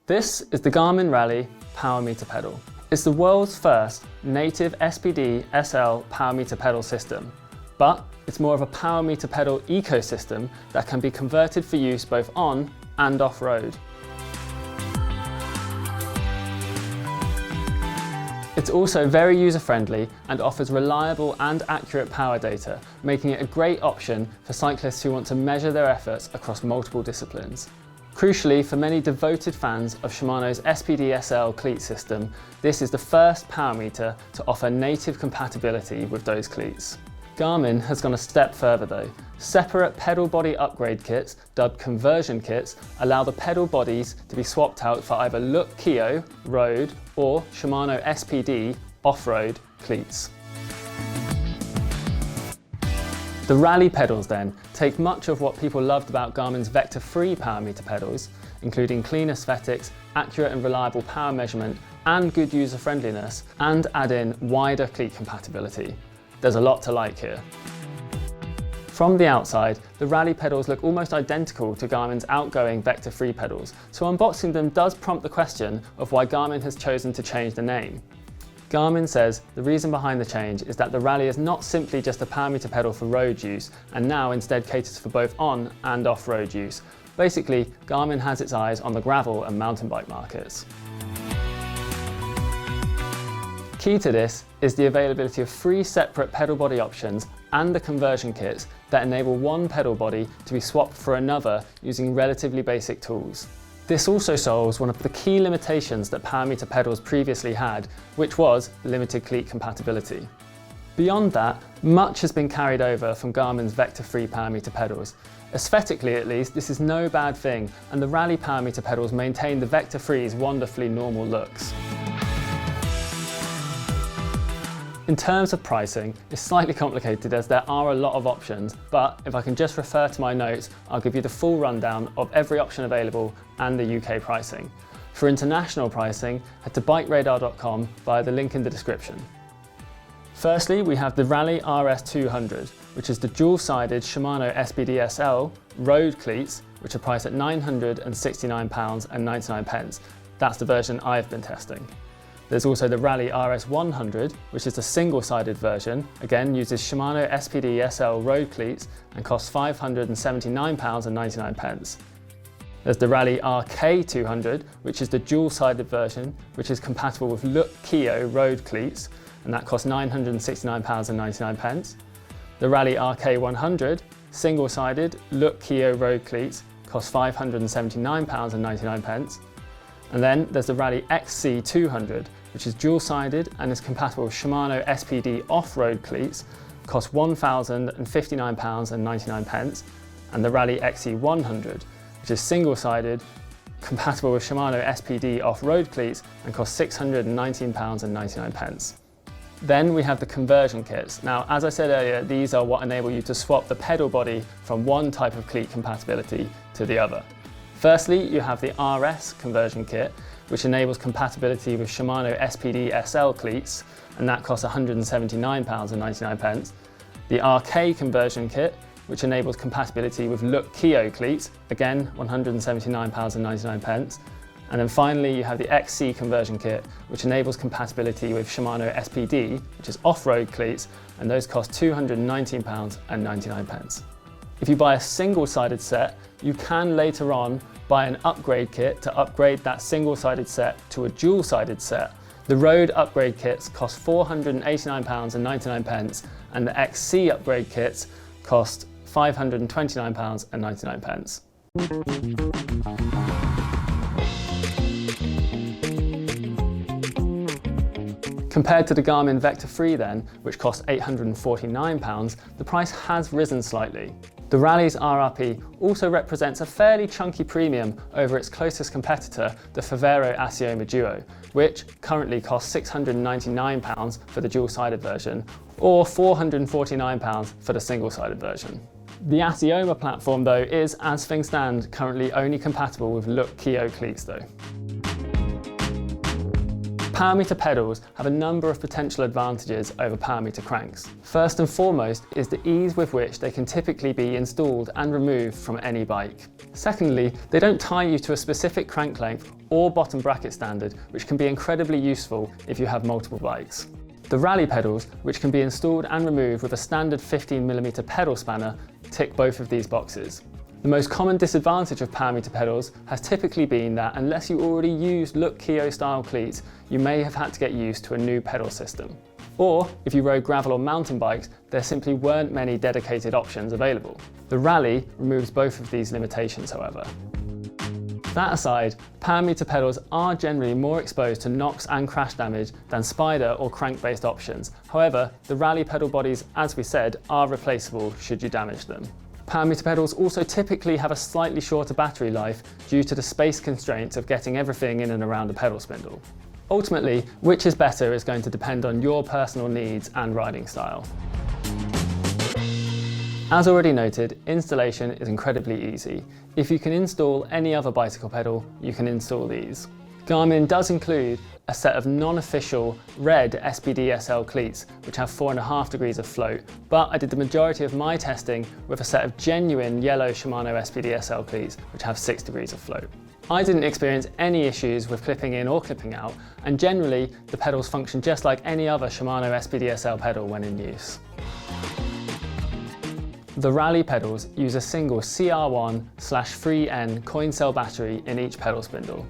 This is the Garmin Rally Powermeter pedal. It's the world's first native SPD-SL Powermeter pedal system, but it's more of a Powermeter pedal ecosystem that can be converted for use both on and off-road. It's also very user-friendly and offers reliable and accurate power data, making it a great option for cyclists who want to measure their efforts across multiple disciplines. Crucially, for many devoted fans of Shimano's SPD-SL cleat system, this is the first Powermeter to offer native compatibility with those cleats. Garmin has gone a step further though. Separate pedal body upgrade kits, dubbed conversion kits, allow the pedal bodies to be swapped out for either Look Keo road or Shimano SPD off-road cleats. The Rally pedals then take much of what people loved about Garmin's vector-free Powermeter pedals, including clean aesthetics, accurate and reliable power measurement, and good user friendliness, and add in wider cleat compatibility. There's a lot to like here. From the outside, the Rally pedals look almost identical to Garmin's outgoing vector-free pedals, so unboxing them does prompt the question of why Garmin has chosen to change the name. Garmin says the reason behind the change is that the Rally is not simply just a Powermeter pedal for road use, and now instead caters for both on and off-road use. Basically, Garmin has its eyes on the gravel and mountain bike markets. Key to this is the availability of 3 separate pedal body options and the conversion kits that enable one pedal body to be swapped for another using relatively basic tools. This also solves one of the key limitations that Powermeter pedals previously had, which was limited cleat compatibility. Beyond that, much has been carried over from Garmin's vector-free Powermeter pedals. Aesthetically at least, this is no bad thing, and the Rally Powermeter pedals maintain the vector-free's wonderfully normal looks. In terms of pricing, it's slightly complicated as there are a lot of options, but if I can just refer to my notes, I'll give you the full rundown of every option available and the UK pricing. For international pricing, head to BikeRadar.com via the link in the description. Firstly, we have the Rally RS200, which is the dual-sided Shimano SPD-SL road cleats, which are priced at £969.99. That's the version I've been testing. There's also the Rally RS100, which is the single-sided version, again uses Shimano SPD-SL road cleats and costs £579.99. There's the Rally RK200, which is the dual-sided version, which is compatible with Look Keo road cleats, and that costs £969.99. The Rally RK100, single-sided Look Keo road cleats, costs £579.99. And then there's the Rally XC200, which is dual-sided and is compatible with Shimano SPD off-road cleats, costs £1,059.99, and the Rally XC100, which is single-sided, compatible with Shimano SPD off-road cleats, and costs £619.99. Then we have the conversion kits. Now, as I said earlier, these are what enable you to swap the pedal body from one type of cleat compatibility to the other. Firstly, you have the RS conversion kit, which enables compatibility with Shimano SPD-SL cleats, and that costs £179.99. The RK conversion kit, which enables compatibility with Look Keo cleats, again £179.99. And then finally, you have the XC conversion kit, which enables compatibility with Shimano SPD, which is off-road cleats, and those cost £219.99. If you buy a single-sided set, you can later on buy an upgrade kit to upgrade that single-sided set to a dual-sided set. The road upgrade kits cost £489.99 and the XC upgrade kits cost £529.99. Compared to the Garmin Vector 3 then, which cost £849, the price has risen slightly. The Rally's RRP also represents a fairly chunky premium over its closest competitor, the Firmware Asioma Duo, which currently costs £699 for the dual-sided version, or £449 for the single-sided version. The Asioma platform though is, as things stand, currently only compatible with Look Keo cleats though. Powermeter pedals have a number of potential advantages over Powermeter cranks. First and foremost is the ease with which they can typically be installed and removed from any bike. Secondly, they don't tie you to a specific crank length or bottom bracket standard, which can be incredibly useful if you have multiple bikes. The Rally pedals, which can be installed and removed with a standard 15mm pedal spanner, tick both of these boxes. The most common disadvantage of Powermeter pedals has typically been that unless you already used Look Keo style cleats, you may have had to get used to a new pedal system. Or, if you rode gravel or mountain bikes, there simply weren't many dedicated options available. The Rally removes both of these limitations, however. That aside, Powermeter pedals are generally more exposed to knocks and crash damage than spider or crank-based options. However, the Rally pedal bodies, as we said, are replaceable should you damage them. Powermeter pedals also typically have a slightly shorter battery life due to the space constraints of getting everything in and around a pedal spindle. Ultimately, which is better is going to depend on your personal needs and riding style. As already noted, installation is incredibly easy. If you can install any other bicycle pedal, you can install these. Garmin does include a set of non-official red SPD-SL cleats, which have 4.5 degrees of float, but I did the majority of my testing with a set of genuine yellow Shimano SPD-SL cleats, which have 6 degrees of float. I didn't experience any issues with clipping in or clipping out, and generally the pedals function just like any other Shimano SPD-SL pedal when in use. The Rally pedals use a single CR1/3N coin cell battery in each pedal spindle.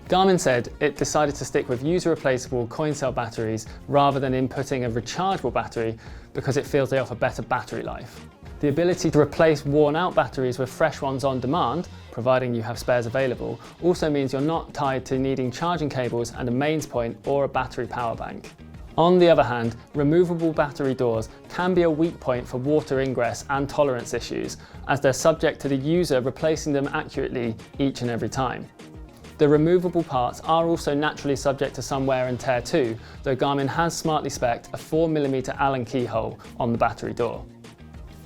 Garmin said it decided to stick with user-replaceable coin cell batteries rather than inputting a rechargeable battery because it feels they offer better battery life. The ability to replace worn-out batteries with fresh ones on demand, providing you have spares available, also means you're not tied to needing charging cables and a mains point or a battery power bank. On the other hand, removable battery doors can be a weak point for water ingress and tolerance issues, as they're subject to the user replacing them accurately each and every time. The removable parts are also naturally subject to some wear and tear too, though Garmin has smartly spec'd a 4mm Allen keyhole on the battery door.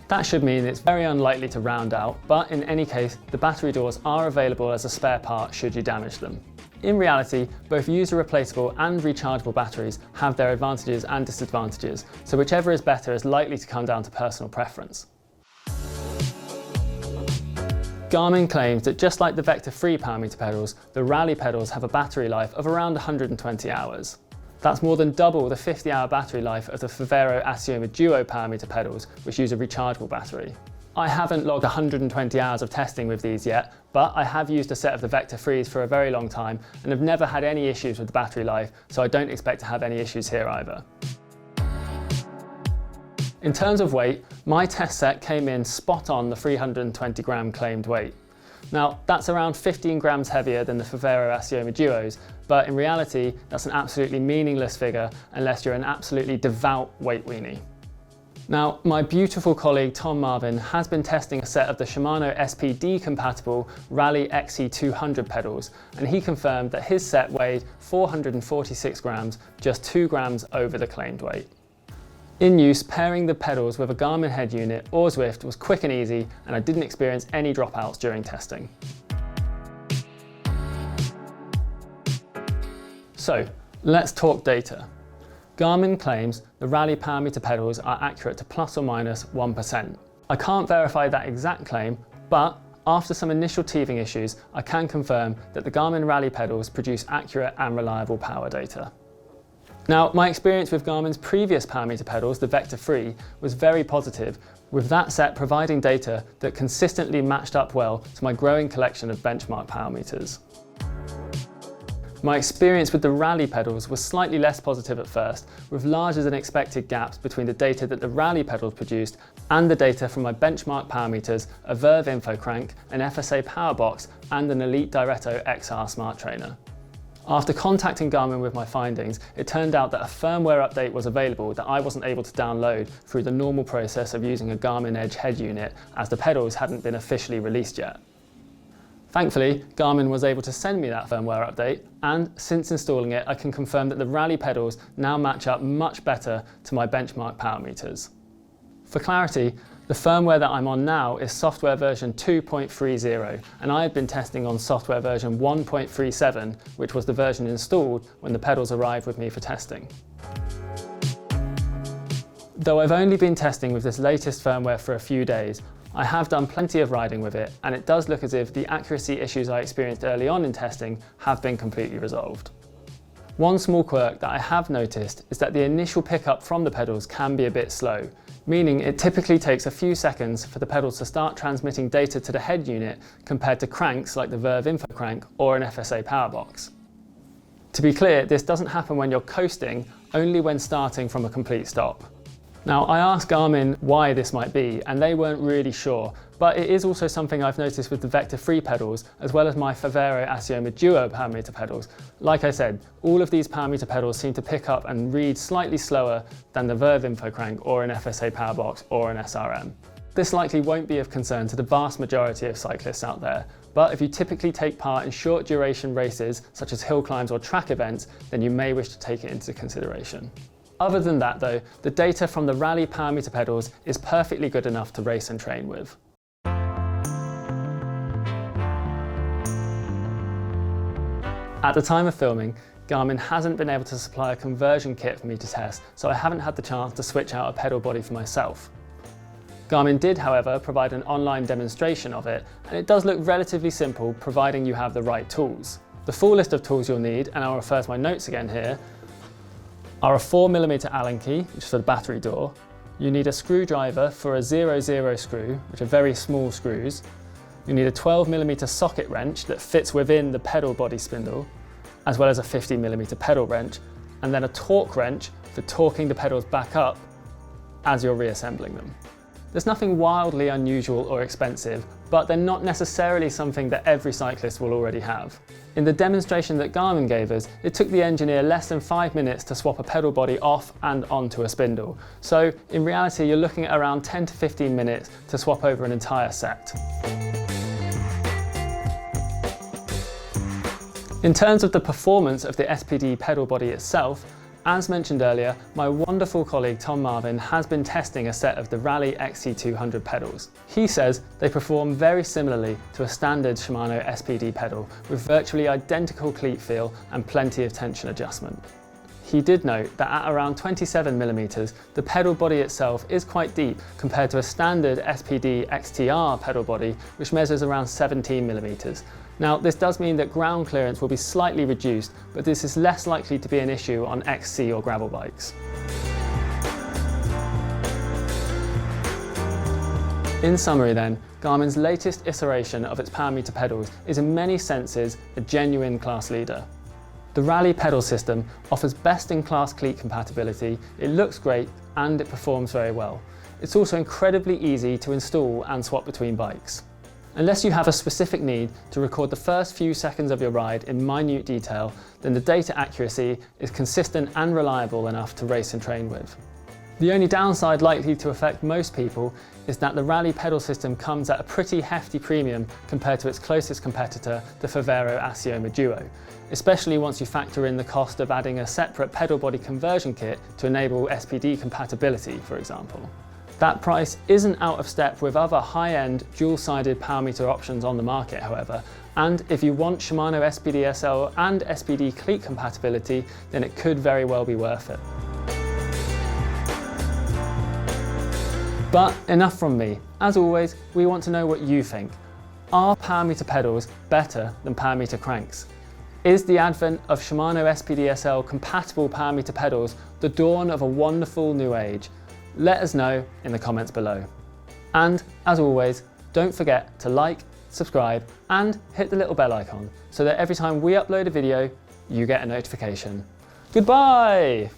That should mean it's very unlikely to round out, but in any case, the battery doors are available as a spare part should you damage them. In reality, both user-replaceable and rechargeable batteries have their advantages and disadvantages, so whichever is better is likely to come down to personal preference. Garmin claims that just like the Vector-free Powermeter pedals, the Rally pedals have a battery life of around 120 hours. That's more than double the 50-hour battery life of the Firmware Asioma Duo Powermeter pedals, which use a rechargeable battery. I haven't logged 120 hours of testing with these yet, but I have used a set of the Vector-frees for a very long time and have never had any issues with the battery life, so I don't expect to have any issues here either. In terms of weight, my test set came in spot on the 320 gram claimed weight. Now, that's around 15 grams heavier than the Firmware Asioma Duos, but in reality, that's an absolutely meaningless figure unless you're an absolutely devout weight weenie. Now, my beautiful colleague Tom Marvin has been testing a set of the Shimano SPD-compatible Rally XE200 pedals, and he confirmed that his set weighed 446 grams, just 2 grams over the claimed weight. In use, pairing the pedals with a Garmin head unit or Zwift was quick and easy, and I didn't experience any dropouts during testing. So, let's talk data. Garmin claims the Rally Powermeter pedals are accurate to plus or minus 1%. I can't verify that exact claim, but after some initial teething issues, I can confirm that the Garmin Rally pedals produce accurate and reliable power data. Now, my experience with Garmin's previous Powermeter pedals, the Vector-free, was very positive, with that set providing data that consistently matched up well to my growing collection of benchmark power meters. My experience with the Rally pedals was slightly less positive at first, with larger than expected gaps between the data that the Rally pedals produced and the data from my benchmark power meters, a Verve Info crank, an FSA power box, and an Elite Directo XR smart trainer. After contacting Garmin with my findings, it turned out that a firmware update was available that I wasn't able to download through the normal process of using a Garmin Edge head unit, as the pedals hadn't been officially released yet. Thankfully, Garmin was able to send me that firmware update, and since installing it, I can confirm that the Rally pedals now match up much better to my benchmark power meters. For clarity, The firmware that I'm on now is software version 2.30, and I had been testing on software version 1.37, which was the version installed when the pedals arrived with me for testing. Though I've only been testing with this latest firmware for a few days, I have done plenty of riding with it, and it does look as if the accuracy issues I experienced early on in testing have been completely resolved. One small quirk that I have noticed is that the initial pickup from the pedals can be a bit slow, meaning it typically takes a few seconds for the pedals to start transmitting data to the head unit compared to cranks like the Verve Info crank or an FSA power box. To be clear, this doesn't happen when you're coasting, only when starting from a complete stop. Now, I asked Garmin why this might be, and they weren't really sure, but it is also something I've noticed with the Vector Free pedals, as well as my Firmware Asioma Duo Powermeter pedals. Like I said, all of these Powermeter pedals seem to pick up and read slightly slower than the Verve Info crank or an FSA power box or an SRM. This likely won't be of concern to the vast majority of cyclists out there, but if you typically take part in short duration races, such as hill climbs or track events, then you may wish to take it into consideration. Other than that though, the data from the Rally Powermeter pedals is perfectly good enough to race and train with. At the time of filming, Garmin hasn't been able to supply a conversion kit for me to test, so I haven't had the chance to switch out a pedal body for myself. Garmin did, however, provide an online demonstration of it, and it does look relatively simple, providing you have the right tools. The full list of tools you'll need, and I'll refer to my notes again here, are a 4mm Allen key, which is for the battery door. You need a screwdriver for a 0-0 screw, which are very small screws. You need a 12mm socket wrench that fits within the pedal body spindle, as well as a 50mm pedal wrench, and then a torque wrench for torquing the pedals back up as you're reassembling them. There's nothing wildly unusual or expensive, but they're not necessarily something that every cyclist will already have. In the demonstration that Garmin gave us, it took the engineer less than 5 minutes to swap a pedal body off and onto a spindle. So in reality, you're looking at around 10 to 15 minutes to swap over an entire set. In terms of the performance of the SPD pedal body itself, as mentioned earlier, my wonderful colleague Tom Marvin has been testing a set of the Rally XC200 pedals. He says they perform very similarly to a standard Shimano SPD pedal, with virtually identical cleat feel and plenty of tension adjustment. He did note that at around 27mm, the pedal body itself is quite deep compared to a standard SPD XTR pedal body, which measures around 17mm. Now, this does mean that ground clearance will be slightly reduced, but this is less likely to be an issue on XC or gravel bikes. In summary then, Garmin's latest iteration of its Powermeter pedals is in many senses a genuine class leader. The Rally pedal system offers best-in-class cleat compatibility, it looks great, and it performs very well. It's also incredibly easy to install and swap between bikes. Unless you have a specific need to record the first few seconds of your ride in minute detail, then the data accuracy is consistent and reliable enough to race and train with. The only downside likely to affect most people is that the Rally pedal system comes at a pretty hefty premium compared to its closest competitor, the Firmware Asioma Duo, especially once you factor in the cost of adding a separate pedal body conversion kit to enable SPD compatibility, for example. That price isn't out of step with other high-end dual-sided Powermeter options on the market, however, and if you want Shimano SPD-SL and SPD cleat compatibility, then it could very well be worth it. But enough from me. As always, we want to know what you think. Are Powermeter pedals better than Powermeter cranks? Is the advent of Shimano SPD-SL compatible Powermeter pedals the dawn of a wonderful new age? Let us know in the comments below. And as always, don't forget to like, subscribe, and hit the little bell icon so that every time we upload a video, you get a notification. Goodbye!